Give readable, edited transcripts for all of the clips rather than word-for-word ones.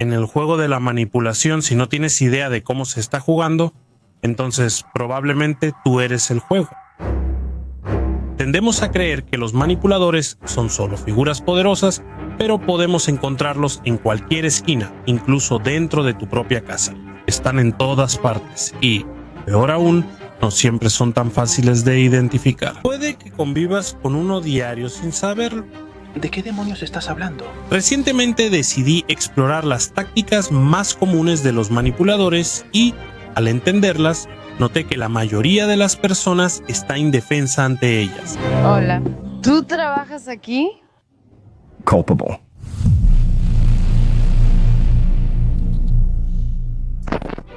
En el juego de la manipulación, si no tienes idea de cómo se está jugando, entonces probablemente tú eres el juego. Tendemos a creer que los manipuladores son solo figuras poderosas, pero podemos encontrarlos en cualquier esquina, incluso dentro de tu propia casa. Están en todas partes y, peor aún, no siempre son tan fáciles de identificar. Puede que convivas con uno diario sin saberlo. ¿De qué demonios estás hablando? Recientemente decidí explorar las tácticas más comunes de los manipuladores y, al entenderlas, noté que la mayoría de las personas está indefensa ante ellas. Hola, ¿tú trabajas aquí? Culpable.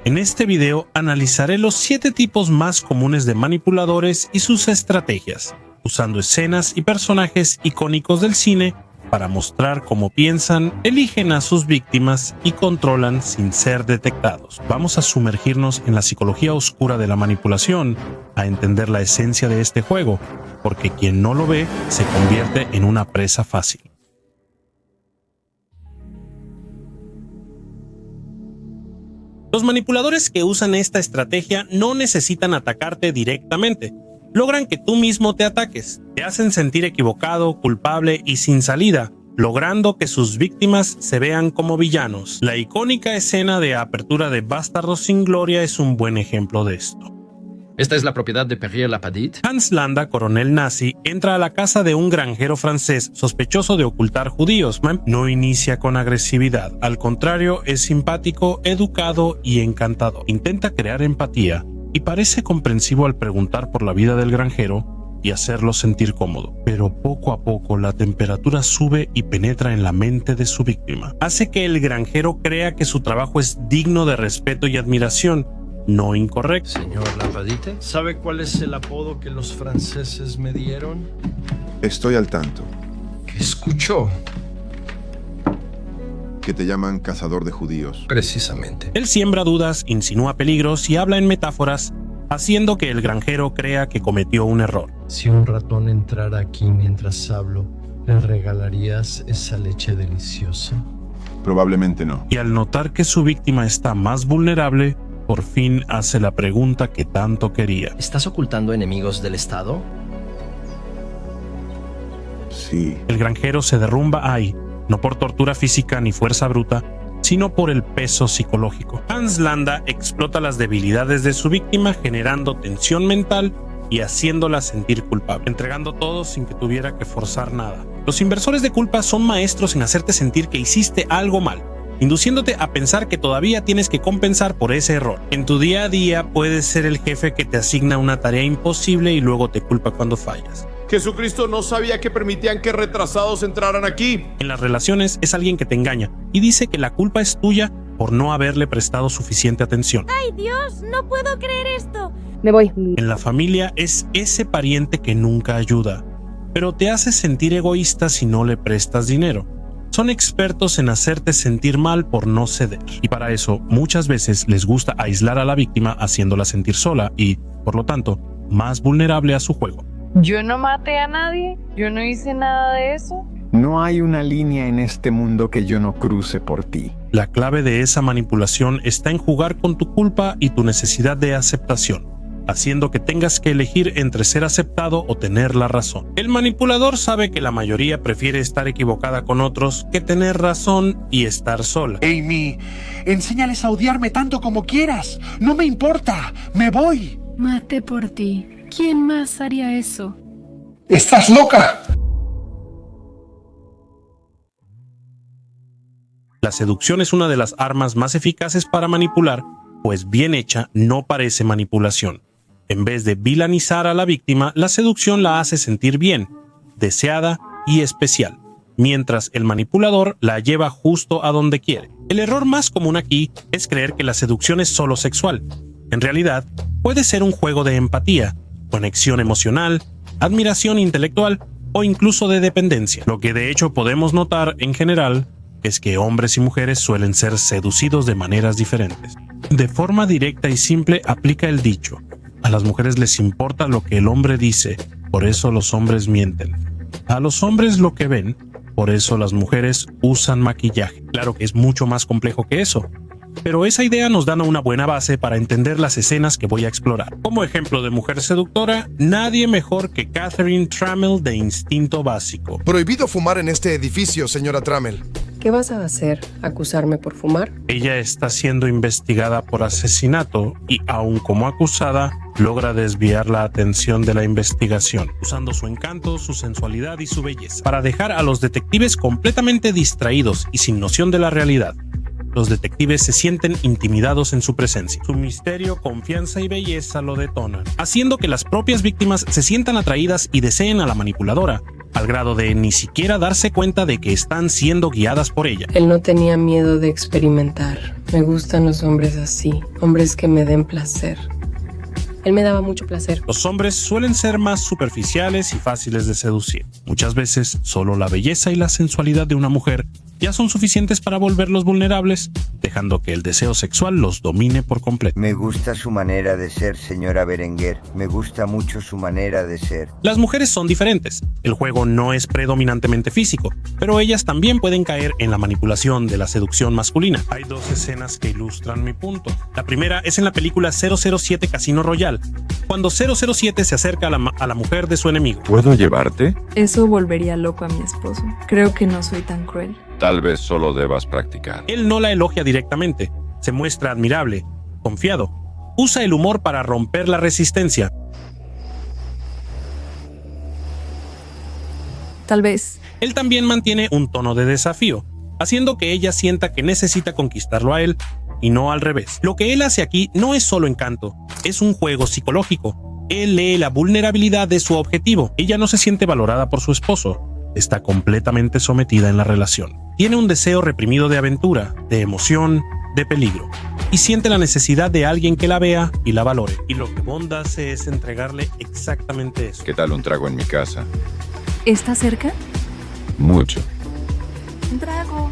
En este video analizaré los 7 tipos más comunes de manipuladores y sus estrategias, usando escenas y personajes icónicos del cine para mostrar cómo piensan, eligen a sus víctimas y controlan sin ser detectados. Vamos a sumergirnos en la psicología oscura de la manipulación, a entender la esencia de este juego, porque quien no lo ve se convierte en una presa fácil. Los manipuladores que usan esta estrategia no necesitan atacarte directamente. Logran que tú mismo te ataques, te hacen sentir equivocado, culpable y sin salida, logrando que sus víctimas se vean como villanos. La icónica escena de apertura de Bastardos sin Gloria es un buen ejemplo de esto. Esta es la propiedad de Perrier-Lapadite. Hans Landa, coronel nazi, entra a la casa de un granjero francés sospechoso de ocultar judíos. No inicia con agresividad, al contrario, es simpático, educado y encantador. Intenta crear empatía y parece comprensivo al preguntar por la vida del granjero y hacerlo sentir cómodo. Pero poco a poco la temperatura sube y penetra en la mente de su víctima. Hace que el granjero crea que su trabajo es digno de respeto y admiración, no incorrecto. Señor Lapadite, ¿sabe cuál es el apodo que los franceses me dieron? Estoy al tanto. ¿Qué escuchó? Que te llaman cazador de judíos. Precisamente. Él siembra dudas, insinúa peligros y habla en metáforas, haciendo que el granjero crea que cometió un error. Si un ratón entrara aquí mientras hablo, ¿le regalarías esa leche deliciosa? Probablemente no. Y al notar que su víctima está más vulnerable, por fin hace la pregunta que tanto quería. ¿Estás ocultando enemigos del Estado? Sí. El granjero se derrumba ahí, no por tortura física ni fuerza bruta, sino por el peso psicológico. Hans Landa explota las debilidades de su víctima, generando tensión mental y haciéndola sentir culpable, entregando todo sin que tuviera que forzar nada. Los inversores de culpa son maestros en hacerte sentir que hiciste algo mal, induciéndote a pensar que todavía tienes que compensar por ese error. En tu día a día puedes ser el jefe que te asigna una tarea imposible y luego te culpa cuando fallas. Jesucristo no sabía que permitían que retrasados entraran aquí. En las relaciones es alguien que te engaña y dice que la culpa es tuya por no haberle prestado suficiente atención. ¡Ay, Dios! ¡No puedo creer esto! Me voy. En la familia es ese pariente que nunca ayuda, pero te hace sentir egoísta si no le prestas dinero. Son expertos en hacerte sentir mal por no ceder. Y para eso, muchas veces les gusta aislar a la víctima haciéndola sentir sola y, por lo tanto, más vulnerable a su juego. Yo no maté a nadie, yo no hice nada de eso. No hay una línea en este mundo que yo no cruce por ti. La clave de esa manipulación está en jugar con tu culpa y tu necesidad de aceptación, haciendo que tengas que elegir entre ser aceptado o tener la razón. El manipulador sabe que la mayoría prefiere estar equivocada con otros que tener razón y estar sola. Amy, enséñales a odiarme tanto como quieras. No me importa, me voy. Maté por ti. ¿Quién más haría eso? ¡Estás loca! La seducción es una de las armas más eficaces para manipular, pues bien hecha no parece manipulación. En vez de vilanizar a la víctima, la seducción la hace sentir bien, deseada y especial, mientras el manipulador la lleva justo a donde quiere. El error más común aquí es creer que la seducción es solo sexual. En realidad, puede ser un juego de empatía, conexión emocional, admiración intelectual o incluso de dependencia. Lo que de hecho podemos notar en general es que hombres y mujeres suelen ser seducidos de maneras diferentes. De forma directa y simple aplica el dicho: a las mujeres les importa lo que el hombre dice, por eso los hombres mienten. A los hombres lo que ven Por eso las mujeres usan maquillaje. Claro que es mucho más complejo que eso, pero esa idea nos da una buena base para entender las escenas que voy a explorar. Como ejemplo de mujer seductora, nadie mejor que Catherine Trammell de Instinto Básico. Prohibido fumar en este edificio, señora Trammell. ¿Qué vas a hacer? ¿Acusarme por fumar? Ella está siendo investigada por asesinato y, aun como acusada, logra desviar la atención de la investigación, usando su encanto, su sensualidad y su belleza, para dejar a los detectives completamente distraídos y sin noción de la realidad. Los detectives se sienten intimidados en su presencia. Su misterio, confianza y belleza lo detonan, haciendo que las propias víctimas se sientan atraídas y deseen a la manipuladora, al grado de ni siquiera darse cuenta de que están siendo guiadas por ella. Él no tenía miedo de experimentar. Me gustan los hombres así, hombres que me den placer. Él me daba mucho placer. Los hombres suelen ser más superficiales y fáciles de seducir. Muchas veces, solo la belleza y la sensualidad de una mujer ya son suficientes para volverlos vulnerables, dejando que el deseo sexual los domine por completo. Me gusta su manera de ser, señora Berenguer. Me gusta mucho su manera de ser. Las mujeres son diferentes. El juego no es predominantemente físico, pero ellas también pueden caer en la manipulación de la seducción masculina. Hay dos escenas que ilustran mi punto. La primera es en la película 007 Casino Royale, cuando 007 se acerca a la mujer de su enemigo. ¿Puedo llevarte? Eso volvería loco a mi esposo. Creo que no soy tan cruel. Tal vez solo debas practicar. Él no la elogia directamente, se muestra admirable, confiado, usa el humor para romper la resistencia. Tal vez. Él también mantiene un tono de desafío, haciendo que ella sienta que necesita conquistarlo a él y no al revés. Lo que él hace aquí no es solo encanto, es un juego psicológico. Él lee la vulnerabilidad de su objetivo. Ella no se siente valorada por su esposo. Está completamente sometida en la relación. Tiene un deseo reprimido de aventura, de emoción, de peligro, y siente la necesidad de alguien que la vea y la valore. Y lo que Bond hace es entregarle exactamente eso. ¿Qué tal un trago en mi casa? ¿Está cerca? Mucho. Un trago.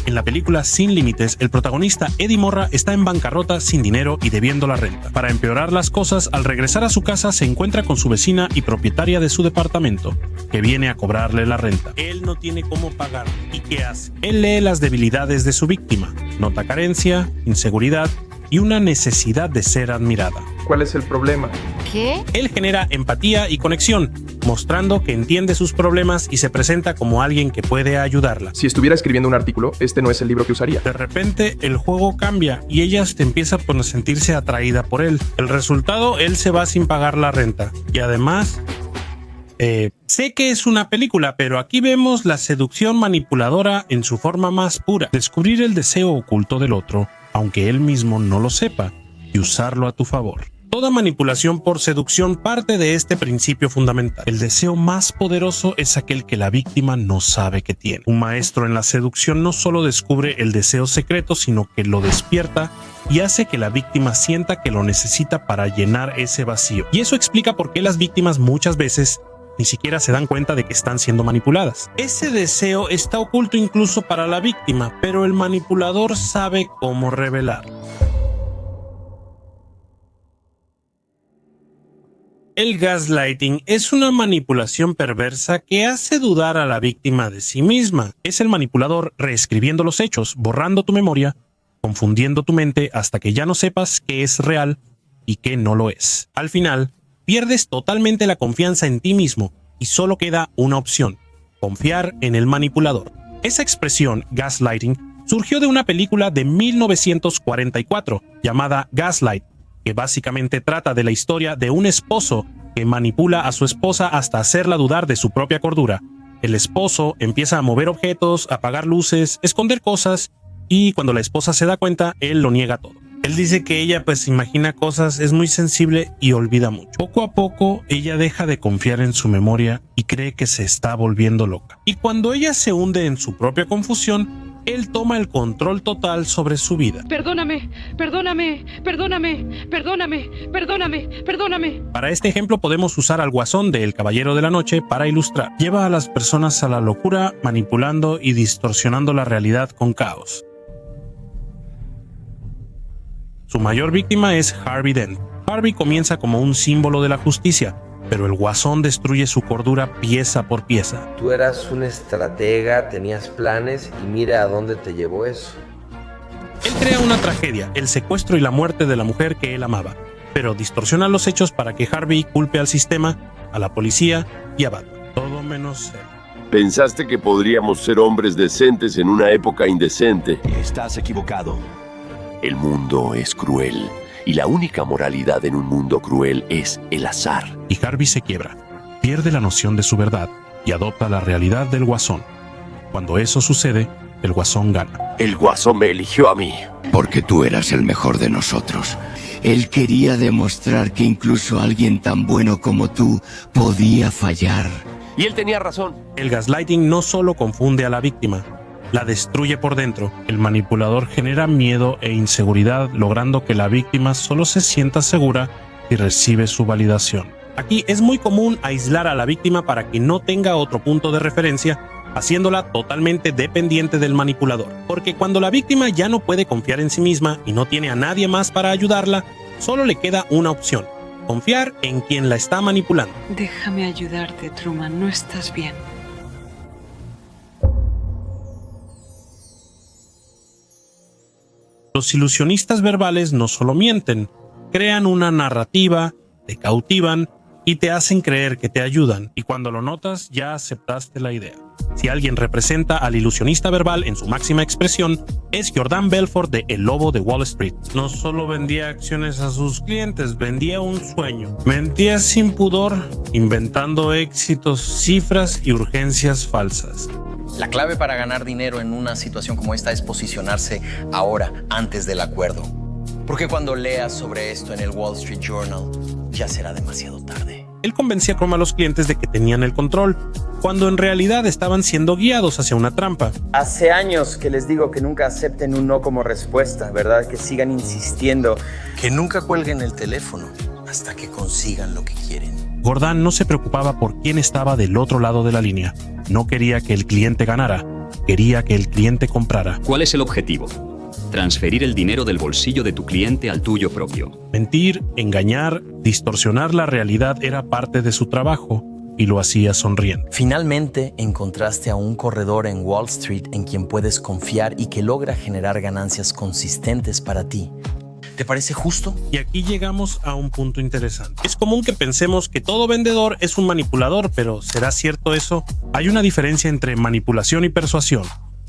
En la película Sin Límites, el protagonista Eddie Morra está en bancarrota, sin dinero y debiendo la renta. Para empeorar las cosas, al regresar a su casa se encuentra con su vecina y propietaria de su departamento, que viene a cobrarle la renta. Él no tiene cómo pagar. ¿Y qué hace? Él lee las debilidades de su víctima, nota carencia, inseguridad y una necesidad de ser admirada. ¿Cuál es el problema? ¿Qué? Él genera empatía y conexión, mostrando que entiende sus problemas y se presenta como alguien que puede ayudarla. Si estuviera escribiendo un artículo, este no es el libro que usaría. De repente, el juego cambia y ella empieza a sentirse atraída por él. El resultado, él se va sin pagar la renta. Y además, sé que es una película, pero aquí vemos la seducción manipuladora en su forma más pura. Descubrir el deseo oculto del otro, aunque él mismo no lo sepa, y usarlo a tu favor. Toda manipulación por seducción parte de este principio fundamental. El deseo más poderoso es aquel que la víctima no sabe que tiene. Un maestro en la seducción no solo descubre el deseo secreto, sino que lo despierta y hace que la víctima sienta que lo necesita para llenar ese vacío. Y eso explica por qué las víctimas muchas veces ni siquiera se dan cuenta de que están siendo manipuladas. Ese deseo está oculto incluso para la víctima, pero el manipulador sabe cómo revelarlo. El gaslighting es una manipulación perversa que hace dudar a la víctima de sí misma. Es el manipulador reescribiendo los hechos, borrando tu memoria, confundiendo tu mente hasta que ya no sepas qué es real y qué no lo es. Al final, pierdes totalmente la confianza en ti mismo y solo queda una opción: confiar en el manipulador. Esa expresión, gaslighting, surgió de una película de 1944 llamada Gaslight, que básicamente trata de la historia de un esposo que manipula a su esposa hasta hacerla dudar de su propia cordura. El esposo empieza a mover objetos, a apagar luces, esconder cosas, y cuando la esposa se da cuenta, él lo niega todo. Él dice que ella imagina cosas, es muy sensible y olvida mucho. Poco a poco, ella deja de confiar en su memoria y cree que se está volviendo loca. Y cuando ella se hunde en su propia confusión, él toma el control total sobre su vida. Perdóname, perdóname, perdóname, perdóname, perdóname, perdóname. Para este ejemplo podemos usar al Guasón de El Caballero de la Noche para ilustrar. Lleva a las personas a la locura, manipulando y distorsionando la realidad con caos. Su mayor víctima es Harvey Dent. Harvey comienza como un símbolo de la justicia, pero el Guasón destruye su cordura pieza por pieza. Tú eras un estratega, tenías planes y mira a dónde te llevó eso. Él crea una tragedia, el secuestro y la muerte de la mujer que él amaba, pero distorsiona los hechos para que Harvey culpe al sistema, a la policía y a Batman. Todo menos él. Pensaste que podríamos ser hombres decentes en una época indecente. Estás equivocado. El mundo es cruel, y la única moralidad en un mundo cruel es el azar. Y Harvey se quiebra, pierde la noción de su verdad y adopta la realidad del Guasón. Cuando eso sucede, el Guasón gana. El Guasón me eligió a mí. Porque tú eras el mejor de nosotros. Él quería demostrar que incluso alguien tan bueno como tú podía fallar. Y él tenía razón. El gaslighting no solo confunde a la víctima, la destruye por dentro. El manipulador genera miedo e inseguridad, logrando que la víctima solo se sienta segura si recibe su validación. Aquí es muy común aislar a la víctima para que no tenga otro punto de referencia, haciéndola totalmente dependiente del manipulador. Porque cuando la víctima ya no puede confiar en sí misma y no tiene a nadie más para ayudarla, solo le queda una opción: confiar en quien la está manipulando. Déjame ayudarte, Truman, no estás bien. Los ilusionistas verbales no solo mienten, crean una narrativa, te cautivan y te hacen creer que te ayudan, y cuando lo notas ya aceptaste la idea. Si alguien representa al ilusionista verbal en su máxima expresión, es Jordan Belfort de El Lobo de Wall Street. No solo vendía acciones a sus clientes, vendía un sueño. Mentía sin pudor, inventando éxitos, cifras y urgencias falsas. La clave para ganar dinero en una situación como esta es posicionarse ahora, antes del acuerdo. Porque cuando leas sobre esto en el Wall Street Journal, ya será demasiado tarde. Él convencía como a los clientes de que tenían el control, cuando en realidad estaban siendo guiados hacia una trampa. Hace años que les digo que nunca acepten un no como respuesta, ¿verdad? Que sigan insistiendo. Que nunca cuelguen el teléfono hasta que consigan lo que quieren. Gordon no se preocupaba por quién estaba del otro lado de la línea. No quería que el cliente ganara, quería que el cliente comprara. ¿Cuál es el objetivo? Transferir el dinero del bolsillo de tu cliente al tuyo propio. Mentir, engañar, distorsionar la realidad era parte de su trabajo y lo hacía sonriendo. Finalmente encontraste a un corredor en Wall Street en quien puedes confiar y que logra generar ganancias consistentes para ti. ¿Te parece justo? Y aquí llegamos a un punto interesante. Es común que pensemos que todo vendedor es un manipulador, pero ¿será cierto eso? Hay una diferencia entre manipulación y persuasión.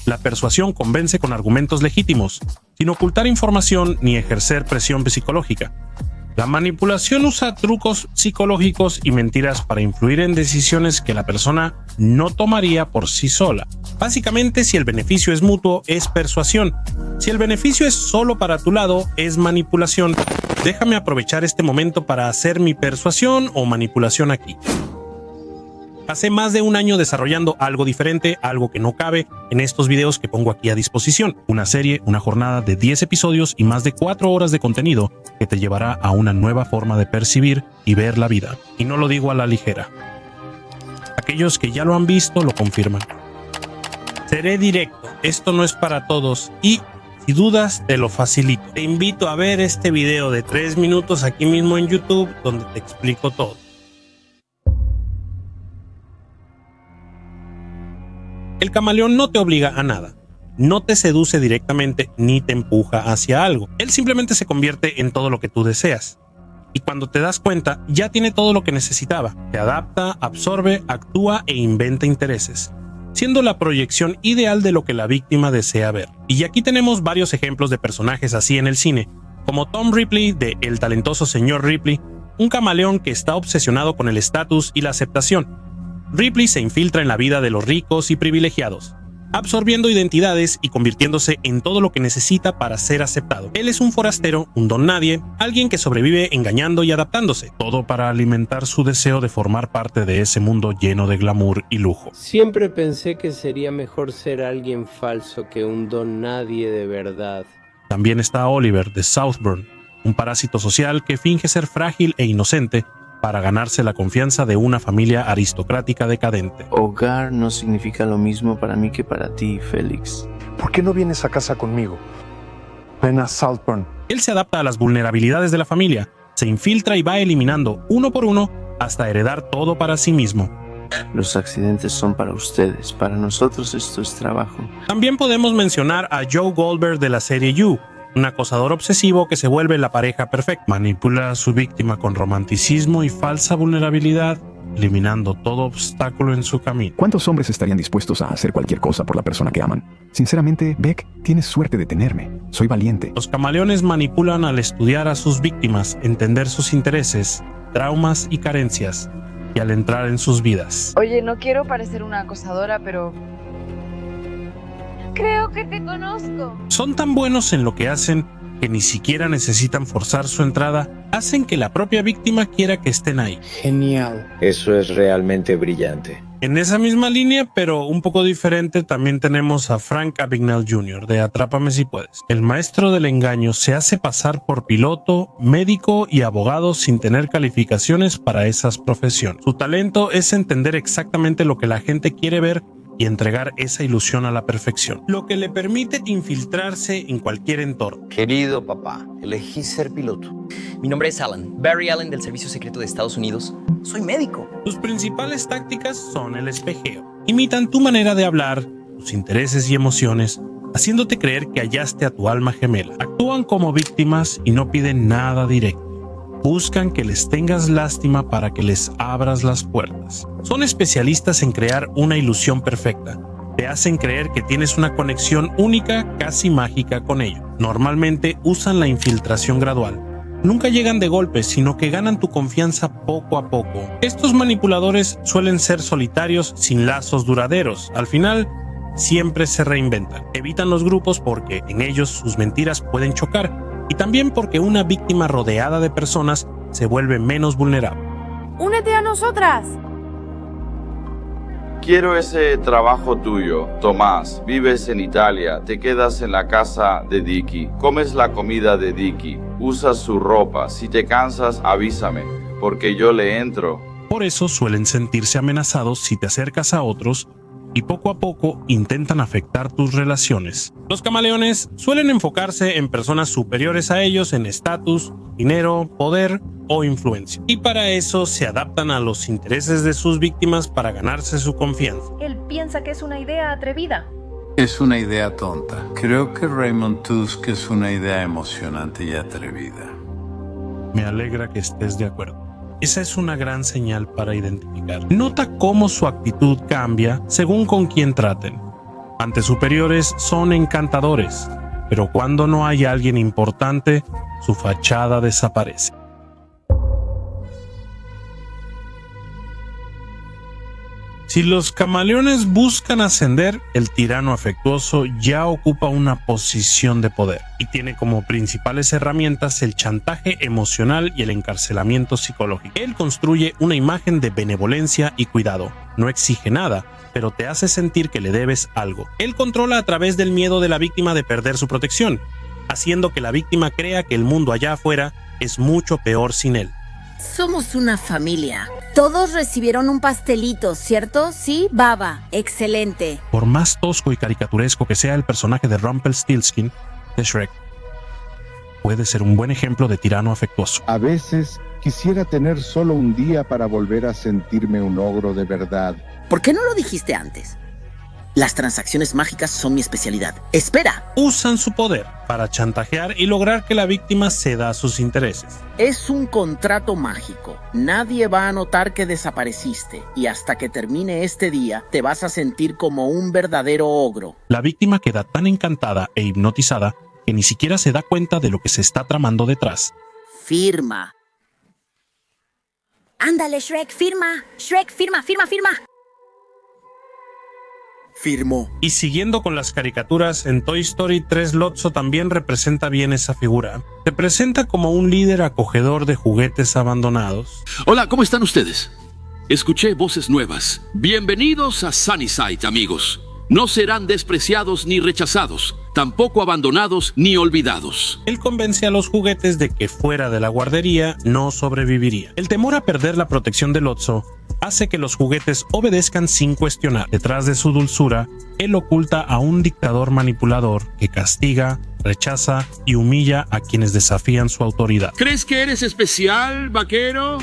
La persuasión convence con argumentos legítimos, sin ocultar información ni ejercer presión psicológica. La manipulación usa trucos psicológicos y mentiras para influir en decisiones que la persona no tomaría por sí sola. Básicamente, si el beneficio es mutuo, es persuasión. Si el beneficio es solo para tu lado, es manipulación. Déjame aprovechar este momento para hacer mi persuasión o manipulación aquí. Pasé más de un año desarrollando algo diferente, algo que no cabe en estos videos que pongo aquí a disposición. Una serie, una jornada de 10 episodios y más de 4 horas de contenido que te llevará a una nueva forma de percibir y ver la vida. Y no lo digo a la ligera. Aquellos que ya lo han visto lo confirman. Seré directo, esto no es para todos y si dudas te lo facilito. Te invito a ver este video de 3 minutos aquí mismo en YouTube donde te explico todo. El camaleón no te obliga a nada, no te seduce directamente ni te empuja hacia algo. Él simplemente se convierte en todo lo que tú deseas. Y cuando te das cuenta, ya tiene todo lo que necesitaba. Te adapta, absorbe, actúa e inventa intereses, siendo la proyección ideal de lo que la víctima desea ver. Y aquí tenemos varios ejemplos de personajes así en el cine, como Tom Ripley de El talentoso señor Ripley, un camaleón que está obsesionado con el estatus y la aceptación. Ripley se infiltra en la vida de los ricos y privilegiados, absorbiendo identidades y convirtiéndose en todo lo que necesita para ser aceptado. Él es un forastero, un don nadie, alguien que sobrevive engañando y adaptándose, todo para alimentar su deseo de formar parte de ese mundo lleno de glamour y lujo. Siempre pensé que sería mejor ser alguien falso que un don nadie de verdad. También está Oliver de Southbourne, un parásito social que finge ser frágil e inocente para ganarse la confianza de una familia aristocrática decadente. Hogar no significa lo mismo para mí que para ti, Félix. ¿Por qué no vienes a casa conmigo? Ven a Southbourne. Él se adapta a las vulnerabilidades de la familia, se infiltra y va eliminando uno por uno hasta heredar todo para sí mismo. Los accidentes son para ustedes, para nosotros esto es trabajo. También podemos mencionar a Joe Goldberg de la serie You, un acosador obsesivo que se vuelve la pareja perfecta. Manipula a su víctima con romanticismo y falsa vulnerabilidad, eliminando todo obstáculo en su camino. ¿Cuántos hombres estarían dispuestos a hacer cualquier cosa por la persona que aman? Sinceramente, Beck, tienes suerte de tenerme. Soy valiente. Los camaleones manipulan al estudiar a sus víctimas, entender sus intereses, traumas y carencias, y al entrar en sus vidas. Oye, no quiero parecer una acosadora, pero creo que te conozco. Son tan buenos en lo que hacen que ni siquiera necesitan forzar su entrada, hacen que la propia víctima quiera que estén ahí. Genial. Eso es realmente brillante. En esa misma línea, pero un poco diferente, también tenemos a Frank Abagnale Jr. de Atrápame si puedes. El maestro del engaño se hace pasar por piloto, médico y abogado sin tener calificaciones para esas profesiones. Su talento es entender exactamente lo que la gente quiere ver y entregar esa ilusión a la perfección, lo que le permite infiltrarse en cualquier entorno. Querido papá, elegí ser piloto. Mi nombre es Alan, Barry Allen del Servicio Secreto de Estados Unidos. Soy médico. Sus principales tácticas son el espejeo. Imitan tu manera de hablar, tus intereses y emociones, haciéndote creer que hallaste a tu alma gemela. Actúan como víctimas y no piden nada directo. Buscan que les tengas lástima para que les abras las puertas. Son especialistas en crear una ilusión perfecta. Te hacen creer que tienes una conexión única, casi mágica con ellos. Normalmente usan la infiltración gradual. Nunca llegan de golpe, sino que ganan tu confianza poco a poco. Estos manipuladores suelen ser solitarios sin lazos duraderos. Al final, siempre se reinventan. Evitan los grupos porque en ellos sus mentiras pueden chocar. Y también porque una víctima rodeada de personas se vuelve menos vulnerable. ¡Únete a nosotras! Quiero ese trabajo tuyo, Tomás. Vives en Italia, te quedas en la casa de Dicky, comes la comida de Dicky, usas su ropa. Si te cansas, avísame, porque yo le entro. Por eso suelen sentirse amenazados si te acercas a otros y poco a poco intentan afectar tus relaciones. Los camaleones suelen enfocarse en personas superiores a ellos en estatus, dinero, poder o influencia. Y para eso se adaptan a los intereses de sus víctimas para ganarse su confianza. Él piensa que es una idea atrevida. Es una idea tonta. Creo que Raymond Tusk es una idea emocionante y atrevida. Me alegra que estés de acuerdo. Esa es una gran señal para identificar. Nota cómo su actitud cambia según con quién traten. Ante superiores son encantadores, pero cuando no hay alguien importante, su fachada desaparece. Si los camaleones buscan ascender, el tirano afectuoso ya ocupa una posición de poder y tiene como principales herramientas el chantaje emocional y el encarcelamiento psicológico. Él construye una imagen de benevolencia y cuidado. No exige nada, pero te hace sentir que le debes algo. Él controla a través del miedo de la víctima de perder su protección, haciendo que la víctima crea que el mundo allá afuera es mucho peor sin él. Somos una familia. Todos recibieron un pastelito, ¿cierto? Sí, baba. Excelente. Por más tosco y caricaturesco que sea el personaje de Rumpelstiltskin de Shrek, puede ser un buen ejemplo de tirano afectuoso. A veces quisiera tener solo un día para volver a sentirme un ogro de verdad. ¿Por qué no lo dijiste antes? Las transacciones mágicas son mi especialidad. ¡Espera! Usan su poder para chantajear y lograr que la víctima ceda a sus intereses. Es un contrato mágico. Nadie va a notar que desapareciste y hasta que termine este día te vas a sentir como un verdadero ogro. La víctima queda tan encantada e hipnotizada que ni siquiera se da cuenta de lo que se está tramando detrás. Firma. Ándale, Shrek, firma. Shrek, firma, firma, firma. Firmó. Y siguiendo con las caricaturas, en Toy Story 3 Lotso también representa bien esa figura. Se presenta como un líder acogedor de juguetes abandonados. Hola, ¿cómo están ustedes? Escuché voces nuevas. Bienvenidos a Sunnyside, amigos. No serán despreciados ni rechazados, tampoco abandonados ni olvidados. Él convence a los juguetes de que fuera de la guardería no sobreviviría. El temor a perder la protección de Lotso hace que los juguetes obedezcan sin cuestionar. Detrás de su dulzura, él oculta a un dictador manipulador que castiga, rechaza y humilla a quienes desafían su autoridad. ¿Crees que eres especial, vaquero?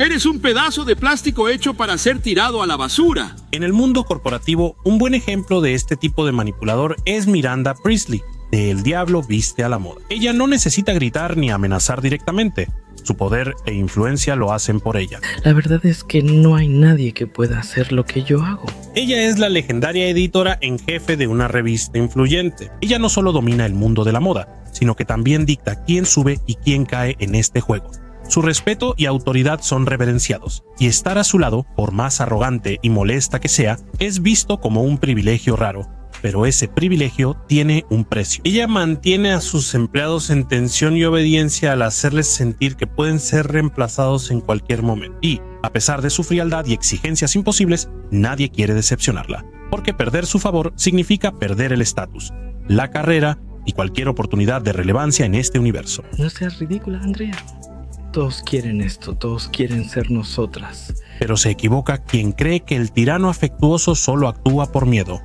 Eres un pedazo de plástico hecho para ser tirado a la basura. En el mundo corporativo, un buen ejemplo de este tipo de manipulador es Miranda Priestly, de El Diablo Viste a la Moda. Ella no necesita gritar ni amenazar directamente. Su poder e influencia lo hacen por ella. La verdad es que no hay nadie que pueda hacer lo que yo hago. Ella es la legendaria editora en jefe de una revista influyente. Ella no solo domina el mundo de la moda, sino que también dicta quién sube y quién cae en este juego. Su respeto y autoridad son reverenciados, y estar a su lado, por más arrogante y molesta que sea, es visto como un privilegio raro. Pero ese privilegio tiene un precio. Ella mantiene a sus empleados en tensión y obediencia al hacerles sentir que pueden ser reemplazados en cualquier momento. Y, a pesar de su frialdad y exigencias imposibles, nadie quiere decepcionarla, porque perder su favor significa perder el estatus, la carrera y cualquier oportunidad de relevancia en este universo. No seas ridícula, Andrea. Todos quieren esto, todos quieren ser nosotras. Pero se equivoca quien cree que el tirano afectuoso solo actúa por miedo.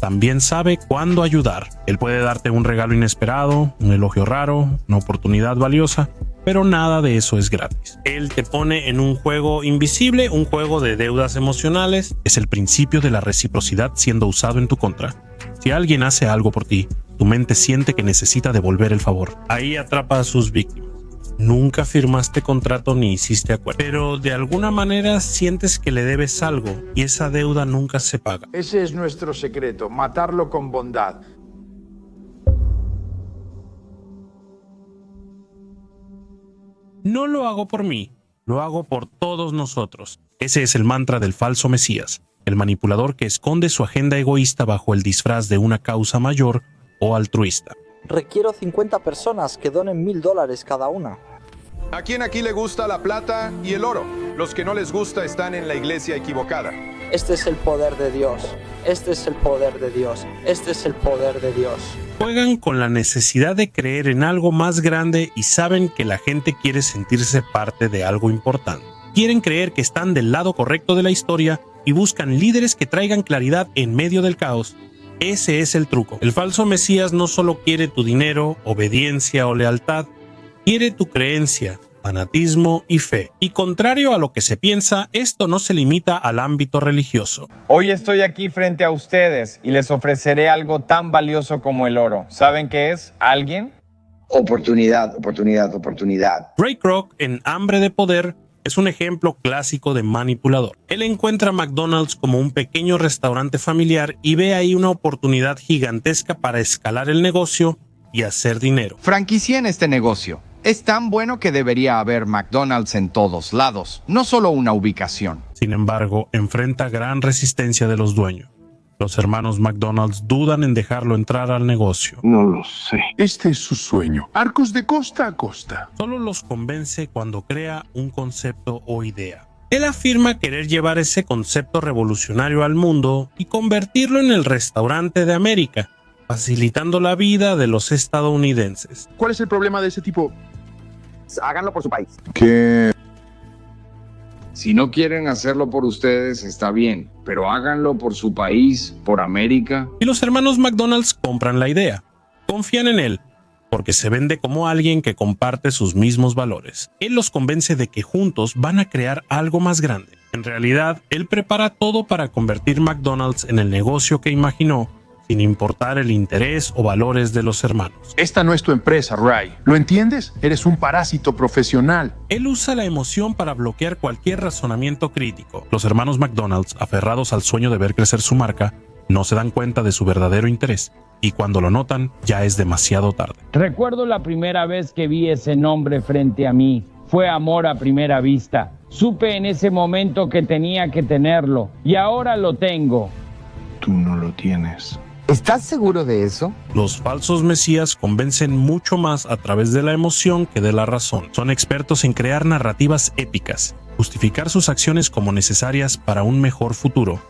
También sabe cuándo ayudar. Él puede darte un regalo inesperado, un elogio raro, una oportunidad valiosa, pero nada de eso es gratis. Él te pone en un juego invisible, un juego de deudas emocionales. Es el principio de la reciprocidad siendo usado en tu contra. Si alguien hace algo por ti, tu mente siente que necesita devolver el favor. Ahí atrapa a sus víctimas. Nunca firmaste contrato ni hiciste acuerdo, pero de alguna manera sientes que le debes algo y esa deuda nunca se paga. Ese es nuestro secreto, matarlo con bondad. No lo hago por mí, lo hago por todos nosotros. Ese es el mantra del falso Mesías, el manipulador que esconde su agenda egoísta bajo el disfraz de una causa mayor o altruista. Requiero 50 personas que donen $1000 cada una. ¿A quién aquí le gusta la plata y el oro? Los que no les gusta están en la iglesia equivocada. Este es el poder de Dios. Este es el poder de Dios. Este es el poder de Dios. Juegan con la necesidad de creer en algo más grande y saben que la gente quiere sentirse parte de algo importante. Quieren creer que están del lado correcto de la historia y buscan líderes que traigan claridad en medio del caos. Ese es el truco. El falso Mesías no solo quiere tu dinero, obediencia o lealtad, quiere tu creencia, fanatismo y fe. Y contrario a lo que se piensa, esto no se limita al ámbito religioso. Hoy estoy aquí frente a ustedes y les ofreceré algo tan valioso como el oro. ¿Saben qué es? ¿Alguien? Oportunidad, oportunidad, oportunidad. Ray Kroc, en Hambre de Poder, es un ejemplo clásico de manipulador. Él encuentra a McDonald's como un pequeño restaurante familiar y ve ahí una oportunidad gigantesca para escalar el negocio y hacer dinero. Franquicié en este negocio. Es tan bueno que debería haber McDonald's en todos lados, no solo una ubicación. Sin embargo, enfrenta gran resistencia de los dueños. Los hermanos McDonald's dudan en dejarlo entrar al negocio. No lo sé. Este es su sueño. Arcos de costa a costa. Solo los convence cuando crea un concepto o idea. Él afirma querer llevar ese concepto revolucionario al mundo y convertirlo en el restaurante de América, facilitando la vida de los estadounidenses. ¿Cuál es el problema de ese tipo? Háganlo por su país. ¿Qué? Si no quieren hacerlo por ustedes, está bien, pero háganlo por su país, por América. Y los hermanos McDonald's compran la idea. Confían en él, porque se vende como alguien que comparte sus mismos valores. Él los convence de que juntos van a crear algo más grande. En realidad, él prepara todo para convertir McDonald's en el negocio que imaginó, sin importar el interés o valores de los hermanos. Esta no es tu empresa, Ray. ¿Lo entiendes? Eres un parásito profesional. Él usa la emoción para bloquear cualquier razonamiento crítico. Los hermanos McDonald's, aferrados al sueño de ver crecer su marca, no se dan cuenta de su verdadero interés. Y cuando lo notan, ya es demasiado tarde. Recuerdo la primera vez que vi ese nombre frente a mí. Fue amor a primera vista. Supe en ese momento que tenía que tenerlo. Y ahora lo tengo. Tú no lo tienes. ¿Estás seguro de eso? Los falsos mesías convencen mucho más a través de la emoción que de la razón. Son expertos en crear narrativas épicas, justificar sus acciones como necesarias para un mejor futuro,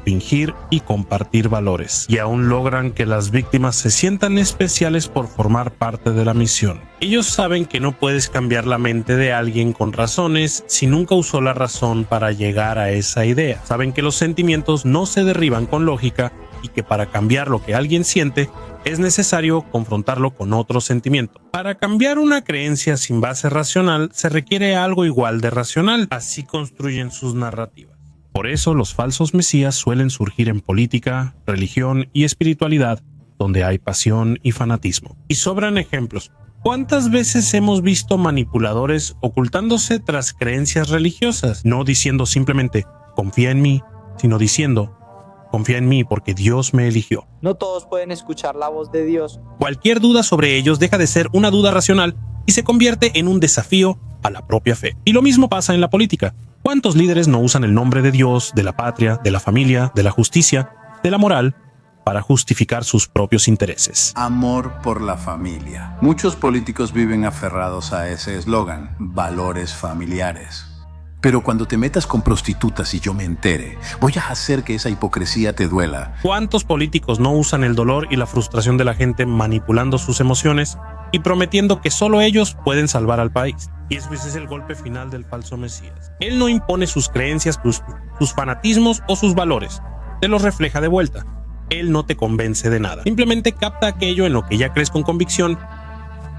fingir y compartir valores. Y aún logran que las víctimas se sientan especiales por formar parte de la misión. Ellos saben que no puedes cambiar la mente de alguien con razones si nunca usó la razón para llegar a esa idea. Saben que los sentimientos no se derriban con lógica y que para cambiar lo que alguien siente, es necesario confrontarlo con otro sentimiento. Para cambiar una creencia sin base racional se requiere algo igual de racional, así construyen sus narrativas. Por eso los falsos mesías suelen surgir en política, religión y espiritualidad, donde hay pasión y fanatismo. Y sobran ejemplos. ¿Cuántas veces hemos visto manipuladores ocultándose tras creencias religiosas? No diciendo simplemente, confía en mí, sino diciendo, confía en mí porque Dios me eligió. No todos pueden escuchar la voz de Dios. Cualquier duda sobre ellos deja de ser una duda racional y se convierte en un desafío a la propia fe. Y lo mismo pasa en la política. ¿Cuántos líderes no usan el nombre de Dios, de la patria, de la familia, de la justicia, de la moral, para justificar sus propios intereses? Amor por la familia. Muchos políticos viven aferrados a ese eslogan, valores familiares. Pero cuando te metas con prostitutas y yo me entere, voy a hacer que esa hipocresía te duela. ¿Cuántos políticos no usan el dolor y la frustración de la gente manipulando sus emociones y prometiendo que solo ellos pueden salvar al país? Y ese es el golpe final del falso mesías. Él no impone sus creencias, sus fanatismos o sus valores. Te los refleja de vuelta. Él no te convence de nada. Simplemente capta aquello en lo que ya crees con convicción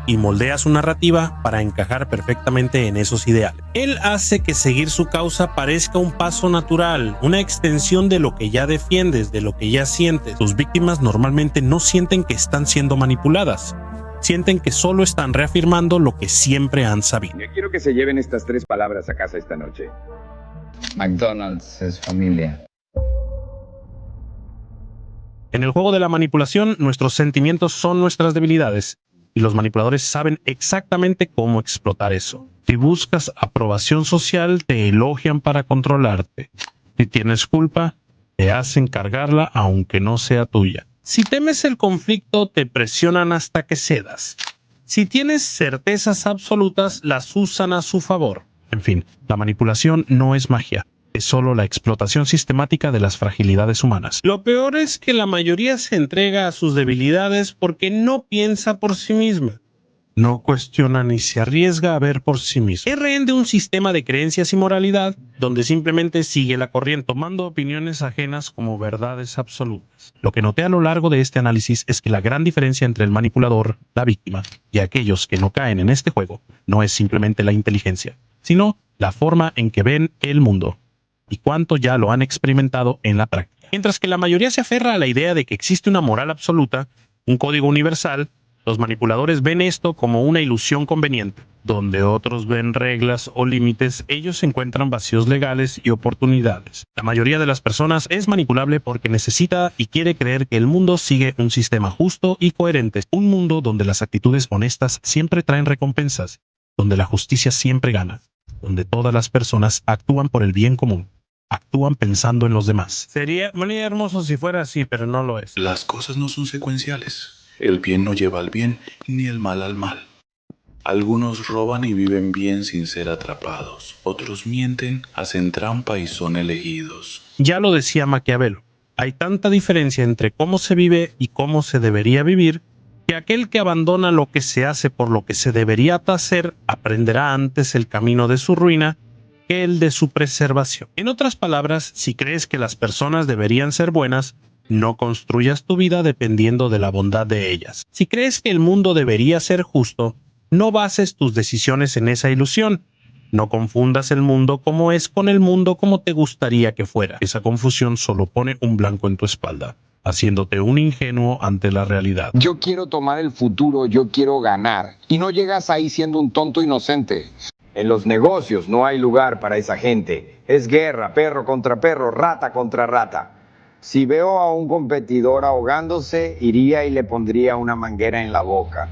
y moldea su narrativa para encajar perfectamente en esos ideales. Él hace que seguir su causa parezca un paso natural, una extensión de lo que ya defiendes, de lo que ya sientes. Sus víctimas normalmente no sienten que están siendo manipuladas. Sienten que solo están reafirmando lo que siempre han sabido. Yo quiero que se lleven estas 3 palabras a casa esta noche. McDonald's es familia. En el juego de la manipulación, nuestros sentimientos son nuestras debilidades. Y los manipuladores saben exactamente cómo explotar eso. Si buscas aprobación social, te elogian para controlarte. Si tienes culpa, te hacen cargarla aunque no sea tuya. Si temes el conflicto, te presionan hasta que cedas. Si tienes certezas absolutas, las usan a su favor. En fin, la manipulación no es magia. Es solo la explotación sistemática de las fragilidades humanas. Lo peor es que la mayoría se entrega a sus debilidades porque no piensa por sí misma. No cuestiona ni se arriesga a ver por sí misma. Es rehén de un sistema de creencias y moralidad donde simplemente sigue la corriente tomando opiniones ajenas como verdades absolutas. Lo que noté a lo largo de este análisis es que la gran diferencia entre el manipulador, la víctima y aquellos que no caen en este juego no es simplemente la inteligencia, sino la forma en que ven el mundo y cuánto ya lo han experimentado en la práctica. Mientras que la mayoría se aferra a la idea de que existe una moral absoluta, un código universal, los manipuladores ven esto como una ilusión conveniente. Donde otros ven reglas o límites, ellos encuentran vacíos legales y oportunidades. La mayoría de las personas es manipulable porque necesita y quiere creer que el mundo sigue un sistema justo y coherente. Un mundo donde las actitudes honestas siempre traen recompensas, donde la justicia siempre gana, donde todas las personas actúan por el bien común. Actúan pensando en los demás. Sería muy hermoso si fuera así, pero no lo es. Las cosas no son secuenciales. El bien no lleva al bien, ni el mal al mal. Algunos roban y viven bien sin ser atrapados. Otros mienten, hacen trampa y son elegidos. Ya lo decía Maquiavelo. Hay tanta diferencia entre cómo se vive y cómo se debería vivir, que aquel que abandona lo que se hace por lo que se debería hacer, aprenderá antes el camino de su ruina que el de su preservación. En otras palabras, si crees que las personas deberían ser buenas, no construyas tu vida dependiendo de la bondad de ellas. Si crees que el mundo debería ser justo, no bases tus decisiones en esa ilusión. No confundas el mundo como es con el mundo como te gustaría que fuera. Esa confusión solo pone un blanco en tu espalda, haciéndote un ingenuo ante la realidad. Yo quiero tomar el futuro, yo quiero ganar. Y no llegas ahí siendo un tonto inocente. En los negocios no hay lugar para esa gente. Es guerra, perro contra perro, rata contra rata. Si veo a un competidor ahogándose, iría y le pondría una manguera en la boca.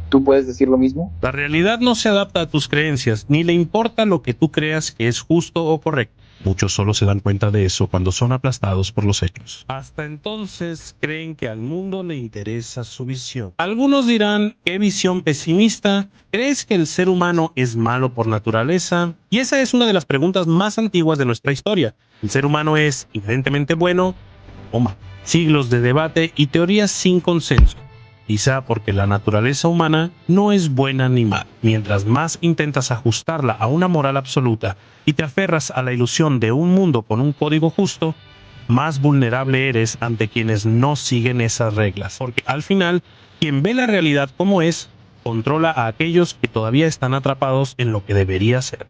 ¿Tú puedes decir lo mismo? La realidad no se adapta a tus creencias, ni le importa lo que tú creas que es justo o correcto. Muchos solo se dan cuenta de eso cuando son aplastados por los hechos. Hasta entonces creen que al mundo le interesa su visión. Algunos dirán, ¿qué visión pesimista? ¿Crees que el ser humano es malo por naturaleza? Y esa es una de las preguntas más antiguas de nuestra historia. ¿El ser humano es inherentemente bueno o malo? Siglos de debate y teorías sin consenso. Quizá porque la naturaleza humana no es buena ni mala. Mientras más intentas ajustarla a una moral absoluta y te aferras a la ilusión de un mundo con un código justo, más vulnerable eres ante quienes no siguen esas reglas. Porque al final, quien ve la realidad como es, controla a aquellos que todavía están atrapados en lo que debería ser.